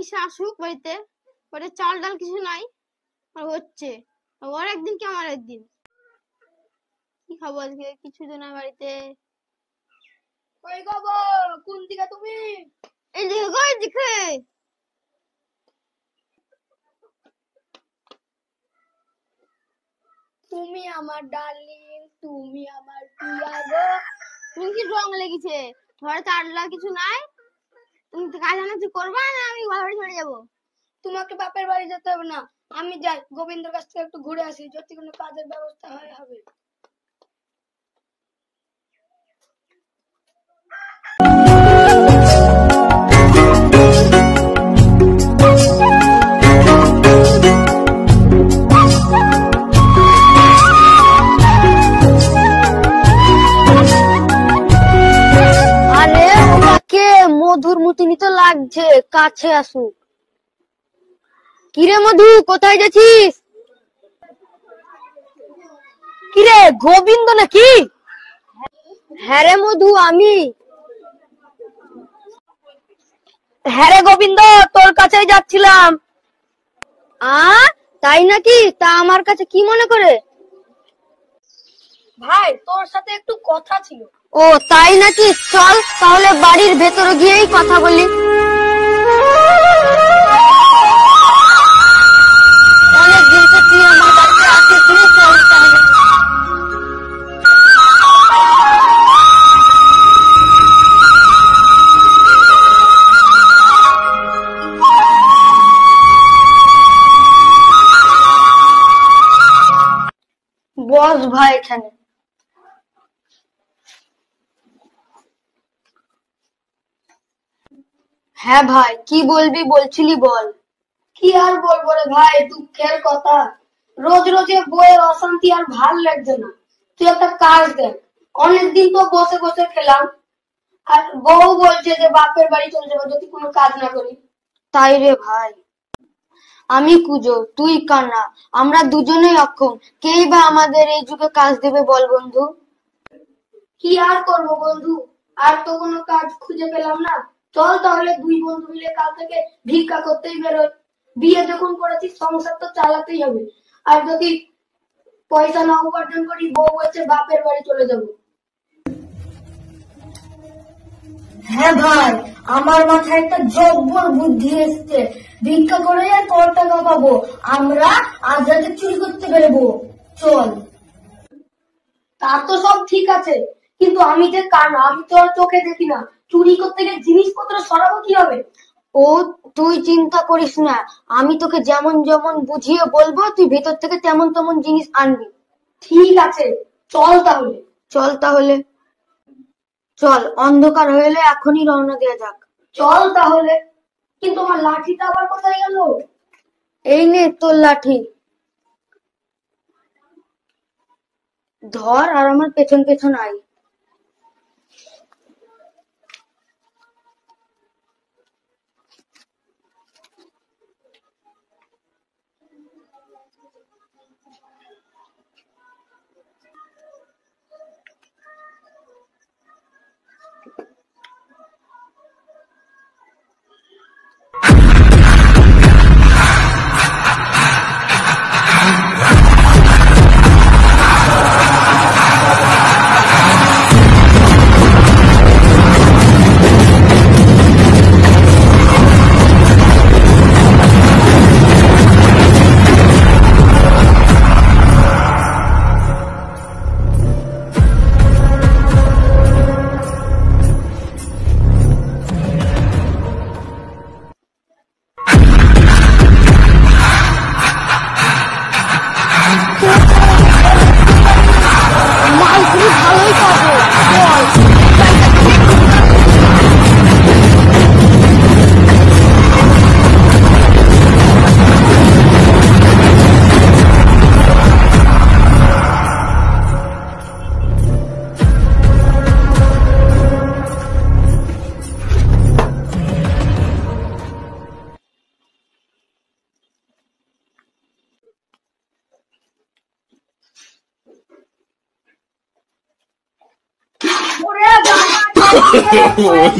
সে আসুক বাড়িতে, বাড়িতে চাল ডাল কিছু নাই, আর হচ্ছে ওর একদিন কি আমার একদিন। কি খাবো আজকে, কিছু তো না বাড়িতে। কই গো, কোন দিকে তুমি? এইদিকে গো, এইদিকে। তুমি আমার ডার্লিং, তুমি আমার প্রিয়া গো। তুমি কি রং লেগেছে? ঘরে চাল ডাল কিছু নাই, তুমি তো কাজ আনাচি করবা না আমি বাড়ি চলে যাবো? তোমাকে বাপের বাড়ি যেতে হবে না, আমি যাই গোবিন্দর কাছ থেকে একটু ঘুরে আসি, যদি কোনো কাজের ব্যবস্থা হয় হবে। আরে ওটাকে মধুর মতনই তো লাগছে, কাছে আসুক। কিরে মধু, কোথায় যাচ্ছিস? কিরে গোবিন্দ নাকি? হ্যাঁ রে মধু, আমি। হ্যাঁ রে গোবিন্দ, তোর কাছেই যাচ্ছিলাম। তাই নাকি? তা আমার কাছে কি মনে করে? ভাই, তোর সাথে একটু কথা ছিল। ও তাই নাকি? চল তাহলে বাড়ির ভেতরে গিয়েই কথা বলি। অনেকদিন তো তুই আমার বাড়িতে আসিস, চল তাহলে। বস ভাই এখানে। হ্যাঁ ভাই, কি বলবি বলছিলি বল। কি আর বলবো রে ভাই, দুঃখের কথা। রোজ রোজ বইয়ের অশান্তি আর ভাল লাগছে না। তুই একটা কাজ দেখ। অনেকদিন তো বসে বসে খেলাম, আর বউ বলছে যে বাপের বাড়ি চলে যাবো যদি কোনো কাজ না করি। তাই রে ভাই, আমি কুজো তুই কান্না, আমরা দুজনেই অক্ষম, কেই বা আমাদের এই যুগে কাজ দেবে বল বন্ধু। কি আর করবো বন্ধু, আর তো কোনো কাজ খুঁজে পেলাম না। চল তাহলে দুই বন্ধু মিলে কাল থেকে ভিক্ষা করতেই বেরোই। বিয়ে যখন করেছি সংসার তো চালাতেই হবে, আর যদি পয়সা না উপার্জন করি বউ বলছে বাপের বাড়ি চলে যাব। হ্যাঁ ভাই, আমার মাথায় একটা জব্বর বুদ্ধি এসছে, ভিক্ষা করে আর কত টাকা পাবো, আমরা আজ রাতে চুরি করতে বেরোবো, চল। তা তো সব ঠিক আছে, কিন্তু আমি যে কানা, আমি তো আর চোখে দেখি না। চুরি করতে গেলে জিনিসপত্র সরাবো কি হবে? ও তুই চিন্তা করিস না, আমি তোকে যেমন যেমন বুঝিয়ে বলবো তুই ভেতর থেকে তেমন তেমন জিনিস আনবি। ঠিক আছে, চল তাহলে। চল তাহলে, চল, অন্ধকার হয়ে এলে এখনই রওনা দেওয়া যাক। চল তাহলে, কিন্তু আমার লাঠিটা আবার কোথায় গেল? এই নে তোর লাঠি, ধর আর আমার পেছন পেছন আয়।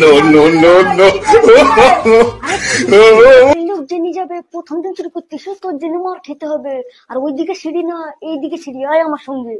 No, no, no, no. লোক জেনে যাবে প্রথম দিন চুরি করতেছ, তোর জন্য মার খেতে হবে। আর ওইদিকে সিঁড়ি না, এইদিকে সিঁড়ি, আয় আমার সঙ্গে।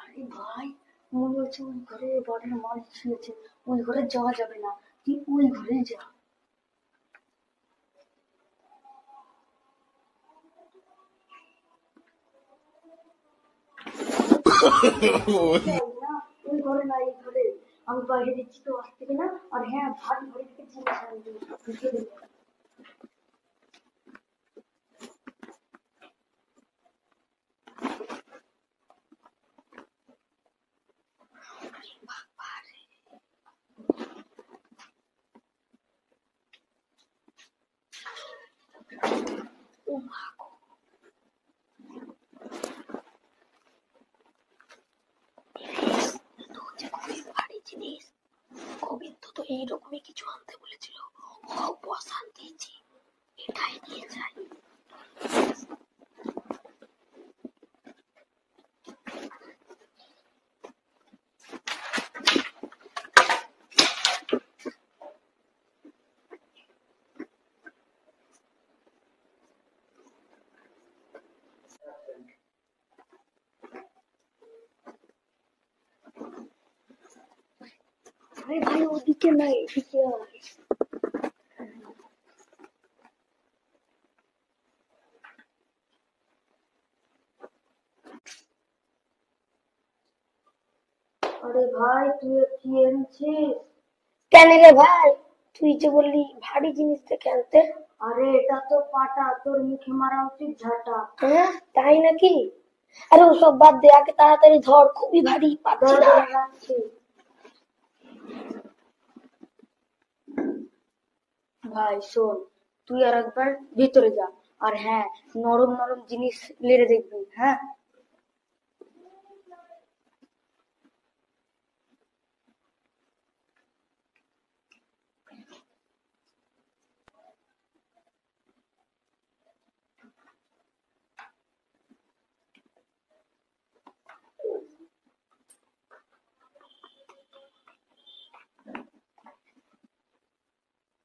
আরে ভাই, মনে হচ্ছে ওই ঘরে বড়ের মাল শুয়েছে। ওই ঘরে যাওয়া যাবে না, তুই ওই ঘরে যা। না, ওই ঘরে না, এই ঘরে। আমি বাইরে দিচ্ছি তো আজ থেকে না। আর হ্যাঁ, ভারী ভারী থেকে জিনিস আনবি, ঢুকে দেবো। ও মা গো। তো হচ্ছে খুবই ভারী জিনিস। গোবিন্দ তো এইরকমই কিছু আনতে বলেছিল। ও বস আনতেছি, এটাই নিয়ে যাই। আরে ভাই, ওদিকে না, এদিকে আয়। আরে ভাই, তুই কি এনেছিস? কেন রে ভাই, তুই যে বললি ভারী জিনিস দেখে আনতে। আরে এটা তো পাটা, তোর মুখে মারা উচিত ঝাঁটা। হ্যাঁ, তাই নাকি? আরে ওসব বাদ দে, আগে তাড়াতাড়ি ধর, খুবই ভারী, পাচ্ছি না। রাখছি। ভাই শোন, তুই আর একবার ভিতরে যা। আর হ্যাঁ, নরম নরম জিনিস লেড়ে দেখবি, হ্যাঁ।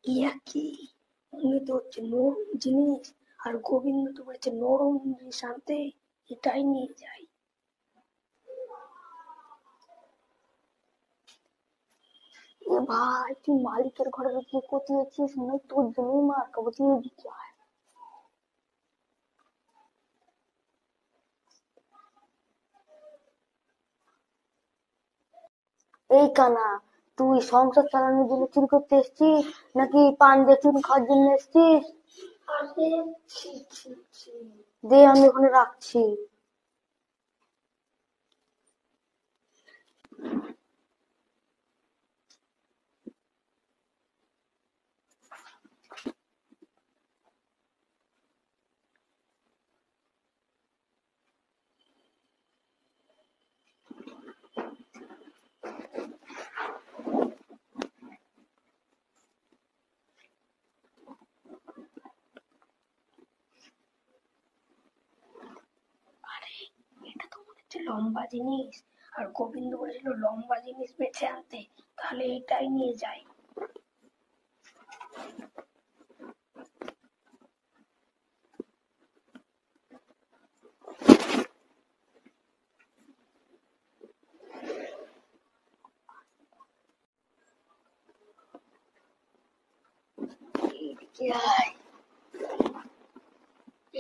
ইয়া কি, উনি তো হচ্ছে নরম জিনিস, আর গোবিন্দ তো বলেছে নরম জিনিস আনতে, এটাই নিয়ে যাই। এ ভাই, তুই মালিকের ঘরে গিয়ে কোথাছিস, মনে হয় তোর জন্যই মার খাবো, তুই এদিকে আয়। এই কানা, তুই সংসার চালানোর জন্য চুরি করতে এসছিস, নাকি পান দিয়ে চুন খাওয়ার জন্য এসছিস? আরে ছি ছি ছি। দে, আমি ওখানে রাখছি। আরে, এটা তো মনে হচ্ছে লম্বা জিনিস, আর গোবিন্দ বলেছিল লম্বা জিনিস বেছে আনতে, তাহলে এটাই নিয়ে যাই। এদিকে আয়।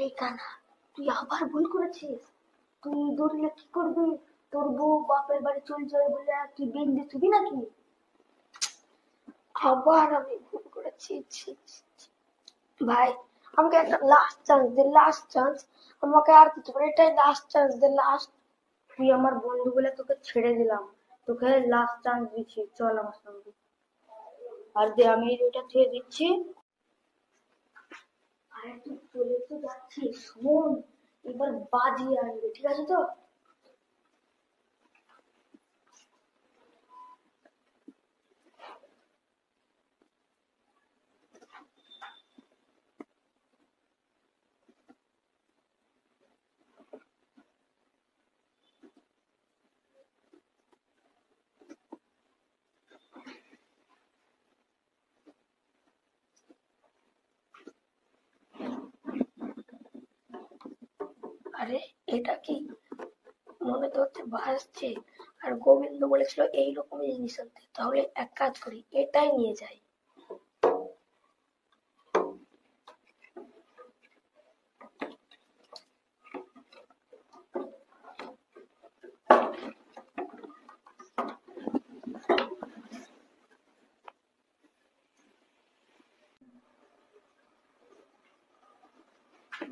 এই কানা, তুই আবার ভুল করেছিস। তুই ধরলে কি করবি? তোর বউ বাপের বাড়ি চলে যাবে বলে আর তুই বিল দিবি নাকি? আবার আমি ভুল করেছি, ছি, ছি, ছি। ভাই, আমাকে একটা লাস্ট চান্স দে, লাস্ট চান্স। আমাকে আর কিছু করে, এটাই লাস্ট চান্স দে, লাস্ট। তুই আমার বন্ধু বলে তোকে ছেড়ে দিলাম, তোকে লাস্ট চান্স দিচ্ছি, চল আমার সঙ্গে। আর দে, আমি এটা থুয়ে দিচ্ছি। আরে তুই চলে তো যাচ্ছিস, শোন, এবার বাজিয়ে আনবে, ঠিক আছে তো? এটা কি মনে তো হচ্ছে ভাসছে, আর গোবিন্দ বলেছিল এইরকমই জিনিস আনতে। তাহলে এক কাজ করি, এটাই নিয়ে যাই।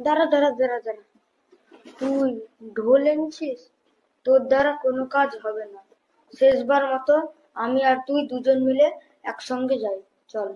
দাঁড়া দাঁড়া দাঁড়া দাঁড়া, তুই ঢোল এনেছিস? তোর দ্বারা কোনো কাজ হবে না। শেষবার মতো আমি আর তুই দুজন মিলে একসঙ্গে যাই, চল।